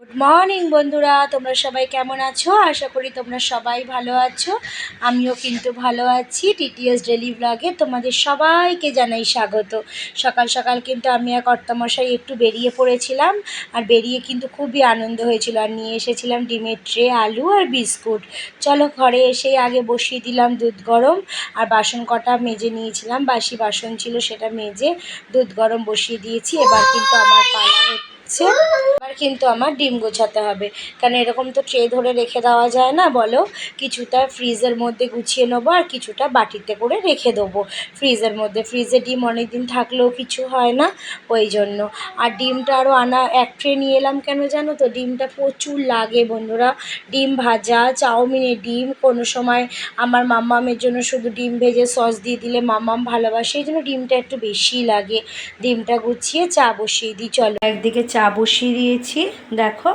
Morning বন্ধুরা, তোমরা সবাই কেমন আছো? আশা করি তোমরা সবাই ভালো আছো। আমিও কিন্তু ভালো আছি। টিটিএস ডেলি ব্লগে তোমাদের সবাইকে জানাই স্বাগত। সকাল সকাল কিন্তু আমি আর কর্তামশাই একটু বেরিয়ে পড়েছিলাম, আর বেরিয়ে কিন্তু খুবই আনন্দ হয়েছিল। আর নিয়ে এসেছিলাম ডিমের ট্রে, আলু আর বিস্কুট। চলো, ঘরে এসেই আগে বসিয়ে দিলাম দুধ গরম, আর বাসন কটা মেজে নিয়েছিলাম, বাসি বাসন ছিল সেটা মেজে দুধ গরম বসিয়ে দিয়েছি। এবার কিন্তু আমার পালা হচ্ছে, এবার কিন্তু আমার ডিম গোছাতে হবে, কারণ এরকম তো ট্রে ধরে রেখে দেওয়া যায় না, বলো। কিছুটা ফ্রিজের মধ্যে গুছিয়ে নেবো, আর কিছুটা বাটিতে করে রেখে দেবো ফ্রিজের মধ্যে। ফ্রিজে ডিম অনেক দিন থাকলেও কিছু হয় না, ওই জন্য। আর ডিমটা আরও আনা এক ট্রে নিয়ে এলাম কেন জানো তো? ডিমটা প্রচুর লাগে বন্ধুরা। ডিম ভাজা, চাউমিনের ডিম, কোনো সময় আমার মাম্মামের জন্য শুধু ডিম ভেজে সস দিয়ে দিলে মাম্মাম ভালোবাসে, এই জন্য ডিমটা একটু বেশিই লাগে। ডিমটা গুছিয়ে চা বসিয়ে দিই। চলো, একদিকে চা বসিয়ে দিয়েছি দেখো,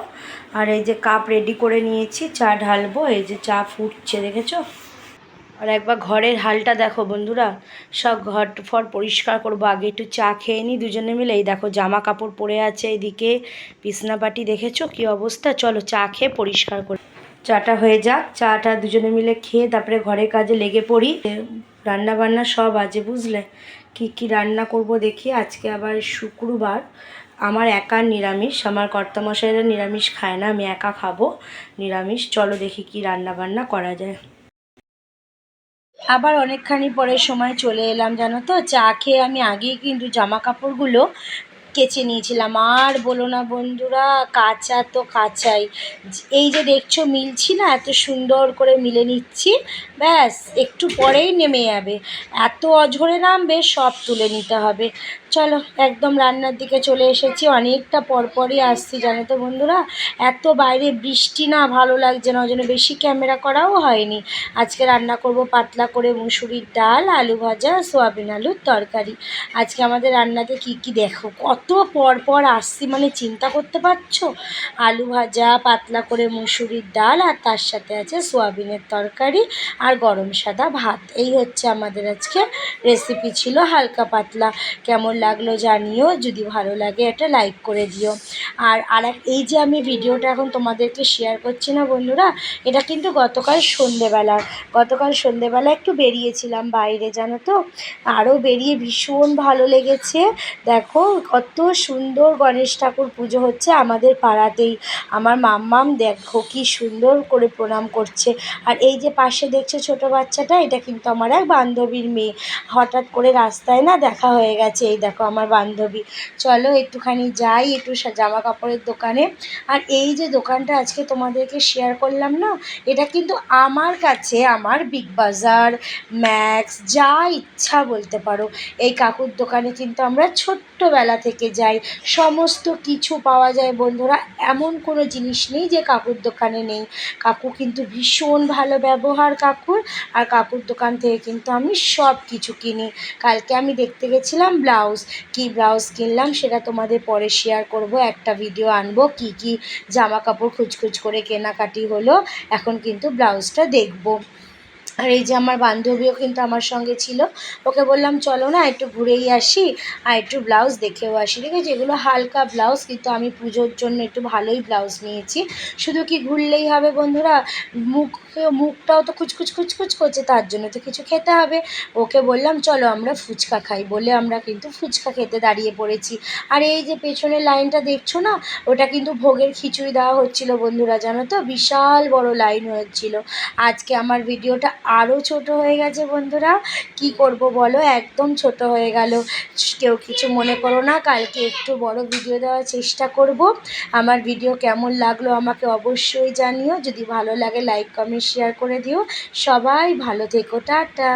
আর এই যে কাপ রেডি করে নিয়েছি, চা ঢালবো। এই যে চা ফুটছে, দেখেছো? আর একবার ঘরের হালটা দেখো বন্ধুরা, সব ঘর ফর পরিষ্কার করবো। আগে একটু চা খেয়ে নিই দুজনে মিলে। এই দেখো জামা কাপড় পরে আছে, এইদিকে বিছনাপাটি, দেখেছো কি অবস্থা? চলো চা খেয়ে পরিষ্কার করি। চাটা হয়ে যাক, চাটা দুজনে মিলে খেয়ে তারপরে ঘরের কাজে লেগে পড়ি। রান্না বান্না সব আছে, বুঝলে? কি রান্না করব দেখি। আজকে আবার শুক্রবার, আমার একার নিরামিষ, আমার কর্তামশাইরা নিরামিষ খায় না, আমি একা খাবো নিরামিষ। চলো দেখি কি রান্না বান্না করা যায়। আবার অনেকখানি পরে সময় চলে এলাম জানো তো। চা খেয়ে আমি আগেই কিন্তু জামা কাপড়গুলো কেচে নিয়েছিলাম। আর বলো না বন্ধুরা, কাঁচা তো কাঁচাই। এই যে দেখছো মিলছি না, এত সুন্দর করে মিলে নিচ্ছি, ব্যাস একটু পরেই নেমে যাবে। এত অঝরে নামবে, সব তুলে নিতে হবে। চলো, একদম রান্নার দিকে চলে এসেছি। অনেকটা পরপরই আসছি জানো তো বন্ধুরা। এত বাইরে বৃষ্টি না, ভালো লাগছে না, ওই জন্য বেশি ক্যামেরা করাও হয়নি। আজকে রান্না করব পাতলা করে মুসুরির ডাল, আলু ভাজা, সোয়াবিন আলুর তরকারি। আজকে আমাদের রান্নাতে কি দেখো, কত পর আসছি, মানে চিন্তা করতে পারছো? আলু ভাজা, পাতলা করে মুসুরির ডাল, আর তার সাথে আছে সোয়াবিনের তরকারি আর গরম সাদা ভাত। এই হচ্ছে আমাদের আজকে রেসিপি ছিল, হালকা পাতলা। কেমন লাগলো জানিও, যদি ভালো লাগে একটা লাইক করে দিও। আর এই যে আমি ভিডিওটা এখন তোমাদেরকে শেয়ার করছি না বন্ধুরা, এটা কিন্তু গতকাল সন্ধেবেলা একটু বেরিয়েছিলাম বাইরে জানো তো। আরও বেরিয়ে ভীষণ ভালো লেগেছে। দেখো কত সুন্দর গণেশ ঠাকুর পুজো হচ্ছে আমাদের পাড়াতেই। আমার মাম্মাম দেখো কি সুন্দর করে প্রণাম করছে। আর এই যে পাশে দেখছো ছোট বাচ্চাটা, এটা কিন্তু আমার এক বান্ধবীর মেয়ে। হঠাৎ করে রাস্তায় না দেখা হয়ে গেছে, এই দেখো আমার বান্ধবী। চলো একটুখানি যাই একটু জামা কাপড়ের দোকানে। আর এই যে দোকানটা আজকে তোমাদেরকে শেয়ার করলাম না, এটা কিন্তু আমার কাছে আমার বিগ বাজার, ম্যাক্স, যা ইচ্ছা বলতে পারো, এই কাকুর দোকানে কিন্তু আমরা ছোট্টবেলা থেকে যাই। সমস্ত কিছু পাওয়া যায় বন্ধুরা, এমন কোনো জিনিস নেই যে কাকুর দোকানে নেই। কাকু কিন্তু ভীষণ ভালো ব্যবহার কাকুর, আর কাকুর দোকান থেকে কিন্তু আমি সব কিছু কিনি। কালকে আমি দেখতে গেছিলাম ব্লাউজ, কি ব্লাউজ কিনলাম সেটা তোমাদের পরে শেয়ার করব। একটা ভিডিও আনবো কি জামা কাপড় খুচখুচ করে কেনাকাটি হলো, এখন কিন্তু ব্লাউজটা দেখব। আর এই যে আমার বান্ধবীও কিন্তু আমার সঙ্গে ছিল, ওকে বললাম চলো না একটু ঘুরেই আসি আর একটু ব্লাউজ দেখেও আসি। দেখেছি এগুলো হালকা ব্লাউজ, কিন্তু আমি পুজোর জন্য একটু ভালোই ব্লাউজ নিয়েছি। শুধু কি ঘুরলেই হবে বন্ধুরা, মুখটাও তো খুচখুচ করছে, তার জন্য তো কিছু খেতে হবে। ওকে বললাম চলো আমরা ফুচকা খাই, বলে আমরা কিন্তু ফুচকা খেতে দাঁড়িয়ে পড়েছি। আর এই যে পেছনের লাইনটা দেখছো না, ওটা কিন্তু ভোগের খিচুড়ি দেওয়া হচ্ছিল বন্ধুরা জানো তো, বিশাল বড় লাইন হচ্ছিল। আজকে আমার ভিডিওটা আরও ছোট হয়ে গেছে বন্ধুরা, কি করব বলো, একদম ছোট হয়ে গেল। কেউ কিছু মনে করো না, কালকে একটু বড় ভিডিও দেওয়ার চেষ্টা করব। আমার ভিডিও কেমন লাগলো আমাকে অবশ্যই জানিও, যদি ভালো লাগে লাইক কমেন্ট শেয়ার করে দিও। সবাই ভালো থেকো, টাটা।